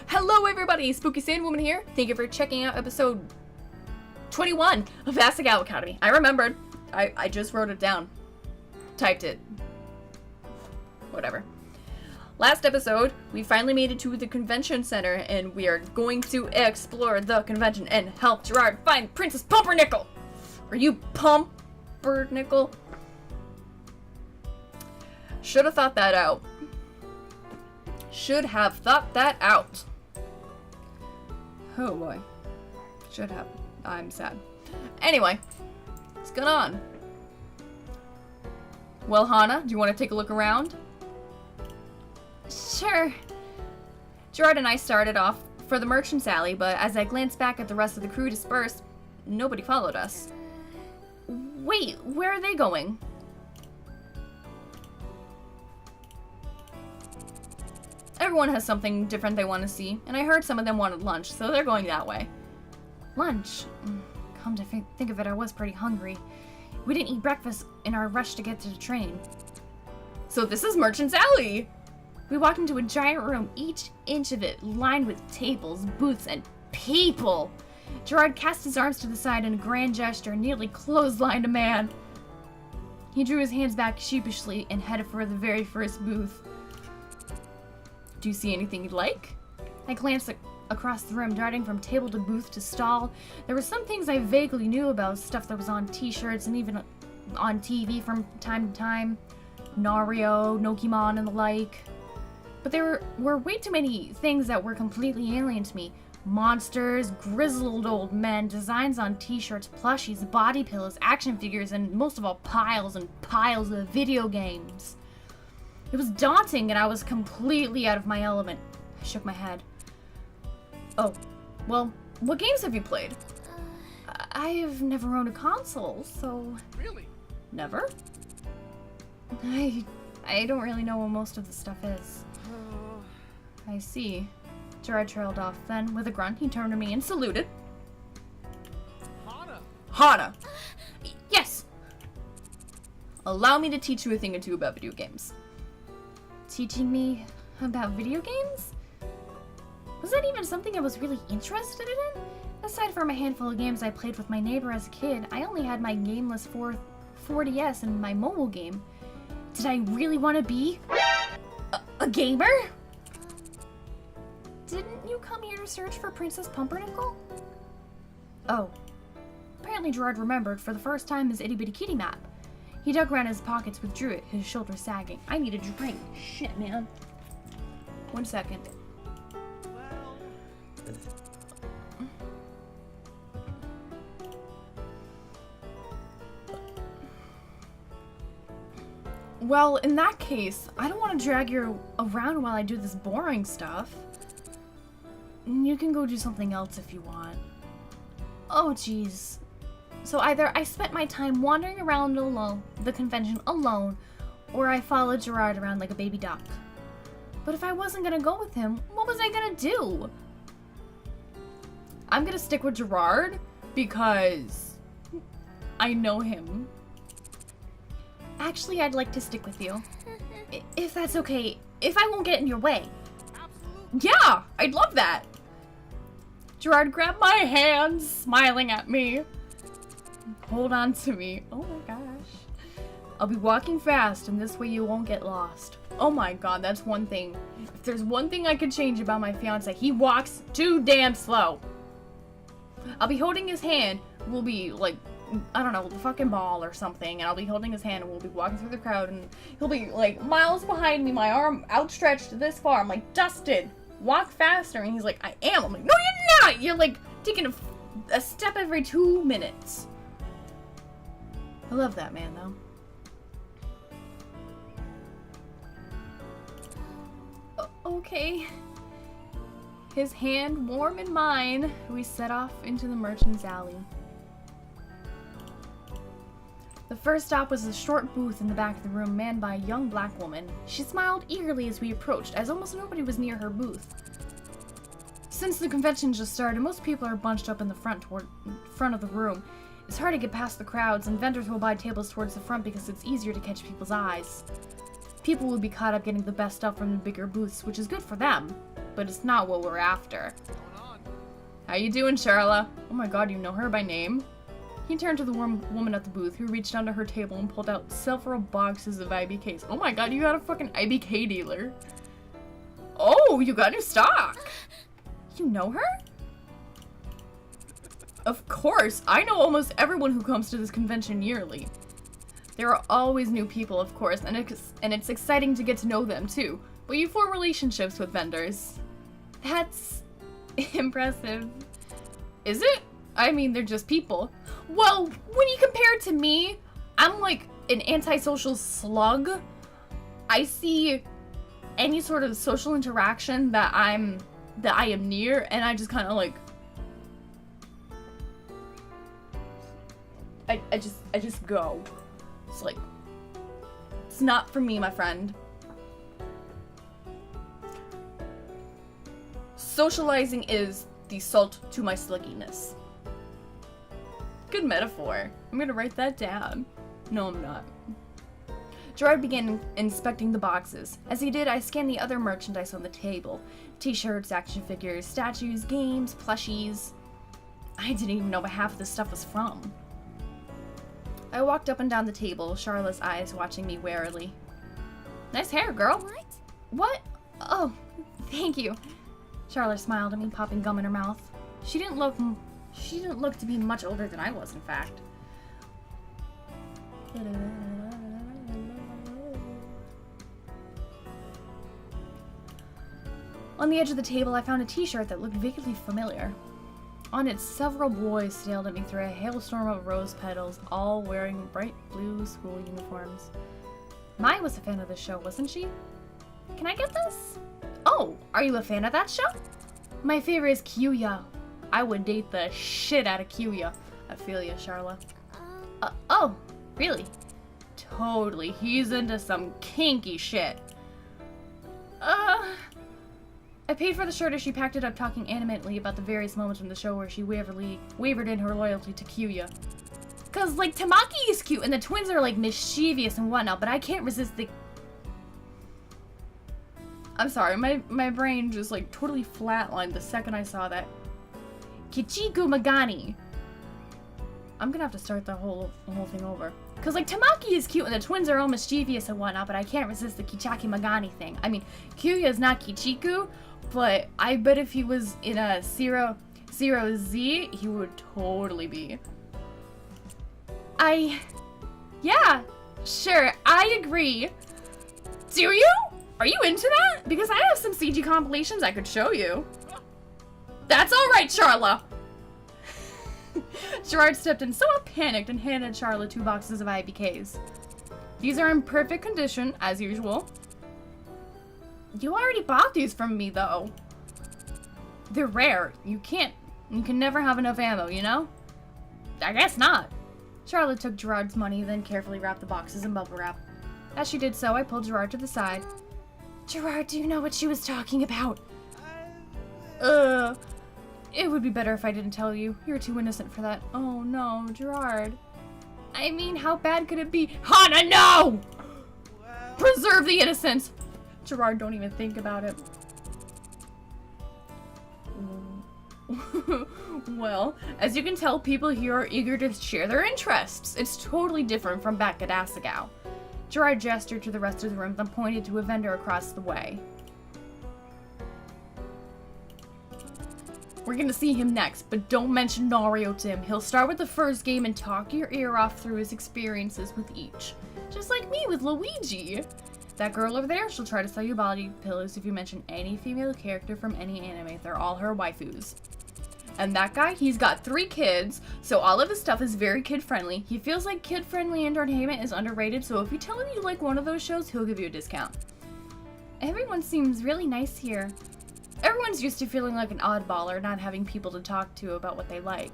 Hello everybody, Spooky Sandwoman here. Thank you for checking out episode 21 of Asagao Academy. I remembered. I just wrote it down. Typed it. Whatever. Last episode, we finally made it to the convention center and we are going to explore the convention and help JIRARD find Princess Pumpernickel. Are you Pumpernickel? Should have thought that out. Should have thought that out. Oh boy. Should have. I'm sad. Anyway, what's going on? Well, Hana, do you want to take a look around? Sure. JIRARD and I started off for the merchant's alley, but as I glanced back at the rest of the crew dispersed, nobody followed us. Wait, where are they going? Everyone has something different they want to see, and I heard some of them wanted lunch, so they're going that way. Lunch? Come to think of it, I was pretty hungry. We didn't eat breakfast in our rush to get to the train. So this is Merchant's Alley! We walked into a giant room, each inch of it lined with tables, booths, and people! JIRARD cast his arms to the side in a grand gesture and nearly clotheslined a man. He drew his hands back sheepishly and headed for the very first booth. Do you see anything you'd like? I glanced across the room, darting from table to booth to stall. There were some things I vaguely knew about, stuff that was on t-shirts and even on TV from time to time. Naruto, Nokimon, and the like. But there were way too many things that were completely alien to me. Monsters, grizzled old men, designs on t-shirts, plushies, body pillows, action figures, and most of all, piles and piles of video games. It was daunting, and I was completely out of my element. I shook my head. Oh, well, what games have you played? I've never owned a console, so... Really? Never? I don't really know what most of the stuff is. I see. JIRARD trailed off. Then, with a grunt, he turned to me and saluted. Hana! Hana! Yes! Allow me to teach you a thing or two about video games. Teaching me about video games? Was that even something I was really interested in? Aside from a handful of games I played with my neighbor as a kid, I only had my gameless 4DS and my mobile game. Did I really want to be a gamer? Didn't you come here to search for Princess Pumpernickel? Oh. Apparently JIRARD remembered for the first time his itty-bitty kitty map. He dug around his pockets, withdrew it, his shoulders sagging. I need a drink. Shit, man. 1 second. Well, in that case, I don't want to drag you around while I do this boring stuff. You can go do something else if you want. Oh, jeez. So either I spent my time wandering around the convention alone, or I followed JIRARD around like a baby duck. But if I wasn't gonna go with him, what was I gonna do? I'm gonna stick with JIRARD because I know him. Actually, I'd like to stick with you. If that's okay, if I won't get in your way. Absolutely. Yeah, I'd love that. JIRARD grabbed my hands, smiling at me. Hold on to me. Oh my gosh. I'll be walking fast, and this way you won't get lost. Oh my god, that's one thing. If there's one thing I could change about my fiance, he walks too damn slow. I'll be holding his hand. We'll be like, I don't know, the fucking ball or something, and I'll be holding his hand, and we'll be walking through the crowd, and he'll be like miles behind me, my arm outstretched this far. I'm like, Dustin, walk faster. And he's like, I am. I'm like, no, you're not. You're like taking a step every 2 minutes. I love that man, though. Okay. His hand warm in mine, we set off into the merchant's alley. The first stop was a short booth in the back of the room manned by a young black woman. She smiled eagerly as we approached, as almost nobody was near her booth. Since the convention just started, most people are bunched up in the front of the room. It's hard to get past the crowds, and vendors will buy tables towards the front because it's easier to catch people's eyes. People will be caught up getting the best stuff from the bigger booths, which is good for them. but it's not what we're after. How you doing, Sharla? Oh my god, you know her by name? He turned to the woman at the booth, who reached under her table and pulled out several boxes of IBKs. Oh my god, you got a fucking IBK dealer. Oh, you got new stock! You know her? Of course, I know almost everyone who comes to this convention yearly. There are always new people, of course, and it's exciting to get to know them too. But you form relationships with vendors. That's impressive. Is it? I mean, they're just people. Well, when you compare it to me, I'm like an antisocial slug. I see any sort of social interaction that I am near, and I just kind of like I just go. It's like, it's not for me, my friend. Socializing is the salt to my slugginess. Good metaphor. I'm gonna write that down. No, I'm not. JIRARD began inspecting the boxes. As he did, I scanned the other merchandise on the table. T-shirts, action figures, statues, games, plushies. I didn't even know what half of this stuff was from. I walked up and down the table, Sharla's eyes watching me warily. Nice hair, girl. What? What? Oh, thank you. Sharla smiled at me, popping gum in her mouth. She didn't look to be much older than I was, in fact. On the edge of the table, I found a t-shirt that looked vaguely familiar. On it, several boys sailed at me through a hailstorm of rose petals, all wearing bright blue school uniforms. Mai was a fan of the show, wasn't she? Can I get this? Oh, are you a fan of that show? My favorite is Kyuya. I would date the shit out of Kyuya. I feel ya, Sharla. Oh, really? Totally. He's into some kinky shit. I paid for the shirt as she packed it up, talking animatedly about the various moments from the show where she wavered in her loyalty to Kyuya. Cause, like, Tamaki is cute, and the twins are, like, mischievous and whatnot, but I can't resist the... I'm sorry, my brain just, like, totally flatlined the second I saw that. Kichiku Magani. I'm gonna have to start the whole thing over. Cause, like, Tamaki is cute, and the twins are all mischievous and whatnot, but I can't resist the Kichaki Magani thing. I mean, Kyuya is not Kichiku, but I bet if he was in a Zero Z, he would totally be. Yeah, sure, I agree. Do you? Are you into that? Because I have some CG compilations I could show you. That's alright, Sharla! JIRARD stepped in somewhat panicked and handed Sharla 2 boxes of IBKs. These are in perfect condition, as usual. You already bought these from me, though. They're rare. You can never have enough ammo, you know? I guess not. Sharla took JIRARD's money, then carefully wrapped the boxes in bubble wrap. As she did so, I pulled JIRARD to the side. JIRARD, do you know what she was talking about? It would be better if I didn't tell you. You're too innocent for that. Oh no, JIRARD. I mean, how bad could it be? Hana, no! Preserve the innocence! JIRARD, don't even think about it. Well, as you can tell, people here are eager to share their interests. It's totally different from back at Asagao. JIRARD gestured to the rest of the room, then pointed to a vendor across the way. We're gonna see him next, but don't mention Nario to him. He'll start with the first game and talk your ear off through his experiences with each. Just like me with Luigi. That girl over there, she'll try to sell you body pillows if you mention any female character from any anime. They're all her waifus. And that guy, he's got 3 kids, so all of his stuff is very kid-friendly. He feels like kid-friendly entertainment is underrated, so if you tell him you like one of those shows, he'll give you a discount. Everyone seems really nice here. Everyone's used to feeling like an oddball or not having people to talk to about what they like.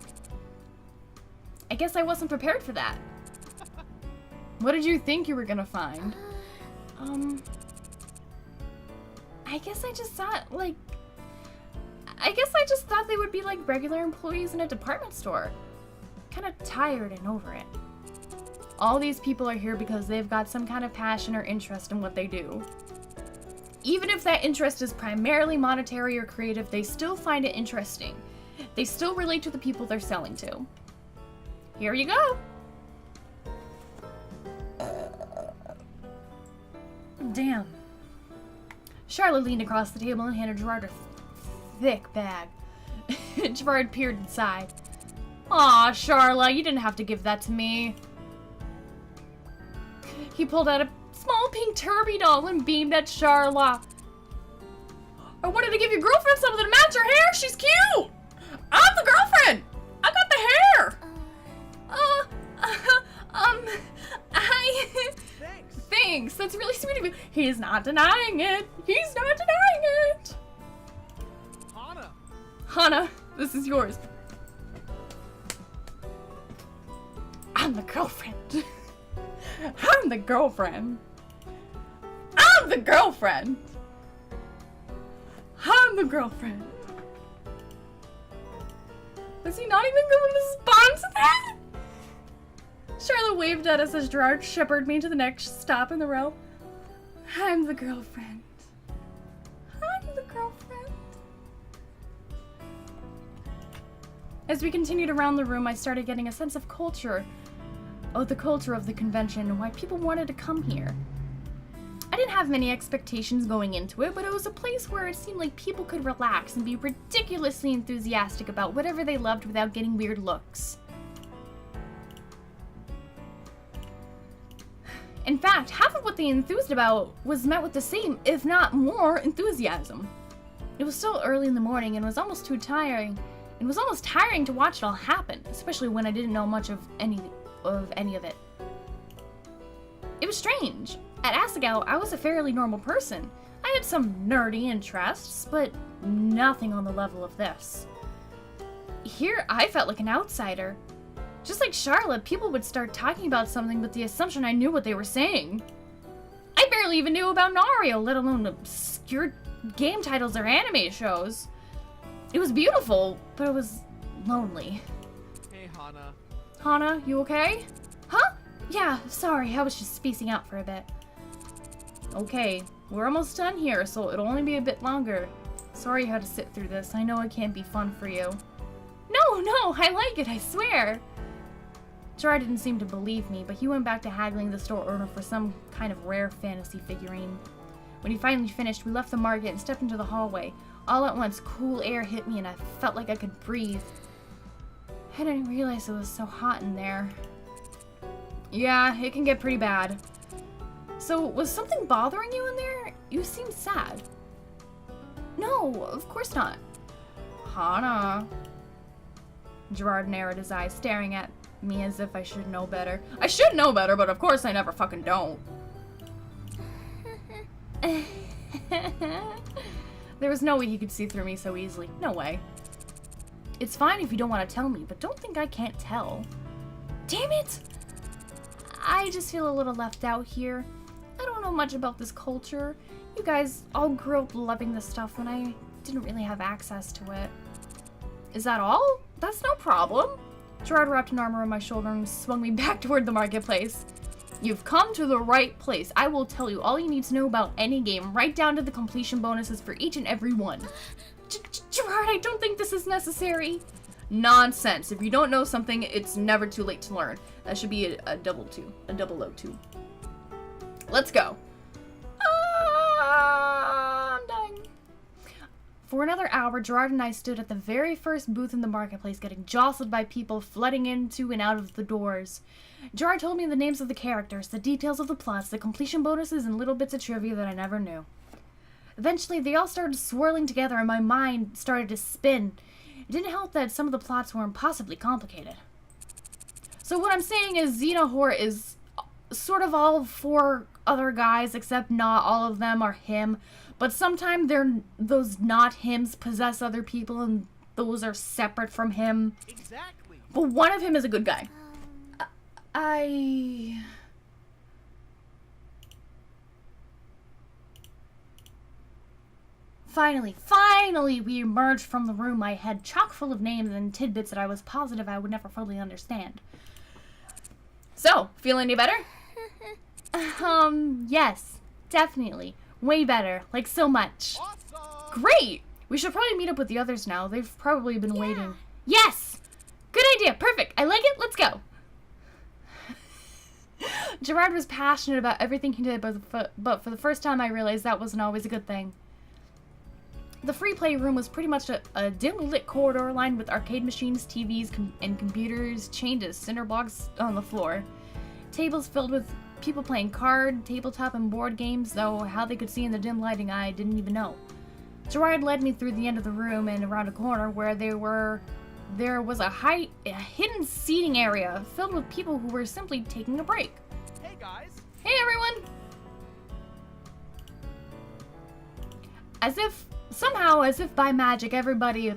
I guess I wasn't prepared for that. What did you think you were gonna find? I guess I just thought they would be like regular employees in a department store. Kind of tired and over it. All these people are here because they've got some kind of passion or interest in what they do. Even if that interest is primarily monetary or creative, they still find it interesting. They still relate to the people they're selling to. Here you go. Damn. Charlotte leaned across the table and handed JIRARD a thick bag. JIRARD peered inside. Aw, Sharla, you didn't have to give that to me. He pulled out a small pink Turby doll and beamed at Sharla. I wanted to give your girlfriend something to match her hair. She's cute. I'm the girlfriend. I got the hair. Thanks. That's really sweet of you. He's not denying it. He's not denying it. Hana, this is yours. I'm the girlfriend. I'm the girlfriend. I'm the girlfriend. I'm the girlfriend. Was he not even going to respond to that? Charlotte waved at us as JIRARD shepherded me to the next stop in the row. I'm the girlfriend. I'm the girlfriend. As we continued around the room, I started getting a sense of culture. Oh, the culture of the convention and why people wanted to come here. I didn't have many expectations going into it, but it was a place where it seemed like people could relax and be ridiculously enthusiastic about whatever they loved without getting weird looks. In fact, half of what they enthused about was met with the same, if not more, enthusiasm. It was still early in the morning and was almost too tiring. It was almost tiring to watch it all happen, especially when I didn't know much of any of it. It was strange. At Asagao, I was a fairly normal person. I had some nerdy interests, but nothing on the level of this. Here, I felt like an outsider. Just like Sharla, people would start talking about something with the assumption I knew what they were saying. I barely even knew about Naruto, let alone obscure game titles or anime shows. It was beautiful, but it was lonely. Hey, Hana. Hana, you okay? Huh? Yeah, sorry, I was just spacing out for a bit. Okay, we're almost done here, so it'll only be a bit longer. Sorry you had to sit through this. I know it can't be fun for you. No, I like it, I swear. JIRARD didn't seem to believe me, but he went back to haggling the store owner for some kind of rare fantasy figurine. When he finally finished, we left the market and stepped into the hallway. All at once, cool air hit me and I felt like I could breathe. I didn't realize it was so hot in there. Yeah, it can get pretty bad. So, was something bothering you in there? You seemed sad. No, of course not. Hana. JIRARD narrowed his eyes, staring at me as if I should know better. I should know better, but of course I never fucking don't. There was no way he could see through me so easily. No way. It's fine if you don't want to tell me, but don't think I can't tell. Damn it! I just feel a little left out here. I don't know much about this culture. You guys all grew up loving this stuff and I didn't really have access to it. Is that all? That's no problem. JIRARD wrapped an arm around my shoulder and swung me back toward the marketplace. You've come to the right place. I will tell you all you need to know about any game, right down to the completion bonuses for each and every one. JIRARD, I don't think this is necessary. Nonsense. If you don't know something, it's never too late to learn. That should be a double 02. Let's go. I'm dying. For another hour, JIRARD and I stood at the very first booth in the marketplace, getting jostled by people flooding into and out of the doors. JIRARD told me the names of the characters, the details of the plots, the completion bonuses, and little bits of trivia that I never knew. Eventually, they all started swirling together and my mind started to spin. It didn't help that some of the plots were impossibly complicated. So what I'm saying is Xenohort is sort of all four other guys, except not all of them are him. But sometimes those not hims possess other people and those are separate from him. Exactly. But one of him is a good guy. Finally, we emerged from the room, my head chock full of names and tidbits that I was positive I would never fully understand. So, feel any better? Yes, definitely. Way better. Like, so much. Awesome! Great! We should probably meet up with the others now. They've probably been waiting. Yes! Good idea. Perfect. I like it. Let's go. JIRARD was passionate about everything he did, but for the first time I realized that wasn't always a good thing. The free play room was pretty much a dimly lit corridor lined with arcade machines, TVs, and computers chained as cinder blocks on the floor. Tables filled with people playing card, tabletop, and board games, though how they could see in the dim lighting I didn't even know. JIRARD led me through the end of the room and around a corner where there was a hidden seating area filled with people who were simply taking a break. Hey guys! Hey everyone! As if by magic, everybody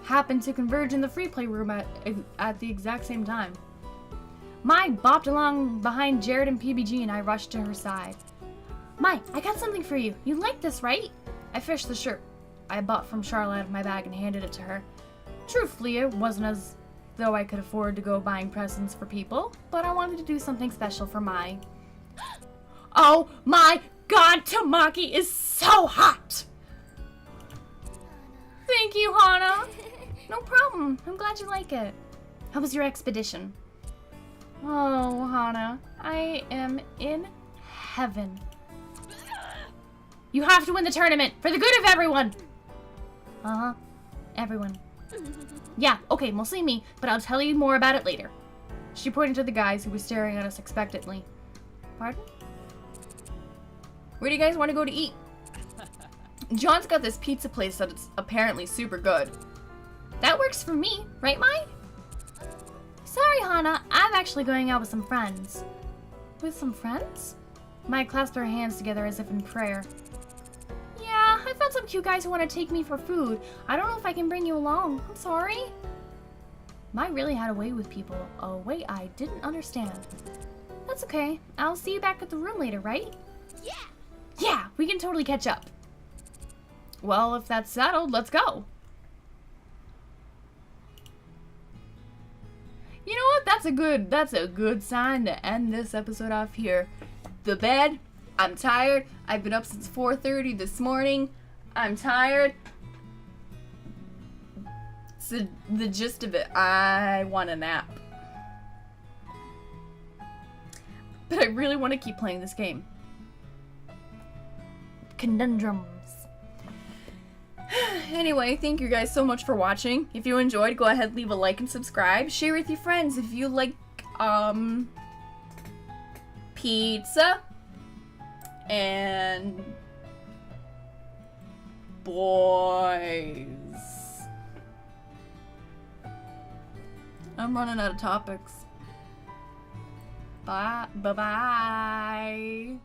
happened to converge in the free play room at the exact same time. Mai bopped along behind JIRARD and PBG and I rushed to her side. Mai, I got something for you. You like this, right? I fished the shirt I bought from SHARLA out of my bag and handed it to her. Truthfully, it wasn't as though I could afford to go buying presents for people, but I wanted to do something special for Mai. Oh my god, Tamaki is so hot! Thank you, Hana. No problem. I'm glad you like it. How was your expedition? Oh, Hana, I am in heaven. You have to win the tournament for the good of everyone. Uh-huh. Everyone. Yeah, okay, mostly me, but I'll tell you more about it later. She pointed to the guys who were staring at us expectantly. Pardon? Where do you guys want to go to eat? John's got this pizza place that it's apparently super good. That works for me, right, Mai? Sorry, Hana, I'm actually going out with some friends. With some friends? Mai clasped her hands together as if in prayer. Yeah, I found some cute guys who want to take me for food. I don't know if I can bring you along. I'm sorry. Mai really had a way with people, a way I didn't understand. That's okay. I'll see you back at the room later, right? Yeah! Yeah, we can totally catch up. Well, if that's settled, let's go. You know what? That's a good sign to end this episode off here. The bed. I'm tired. I've been up since 4:30 this morning. I'm tired. So the gist of it, I want a nap. But I really want to keep playing this game. Conundrums. Anyway, thank you guys so much for watching. If you enjoyed, go ahead, leave a like and subscribe. Share with your friends if you like, pizza and boys. I'm running out of topics. Bye. Bye-bye.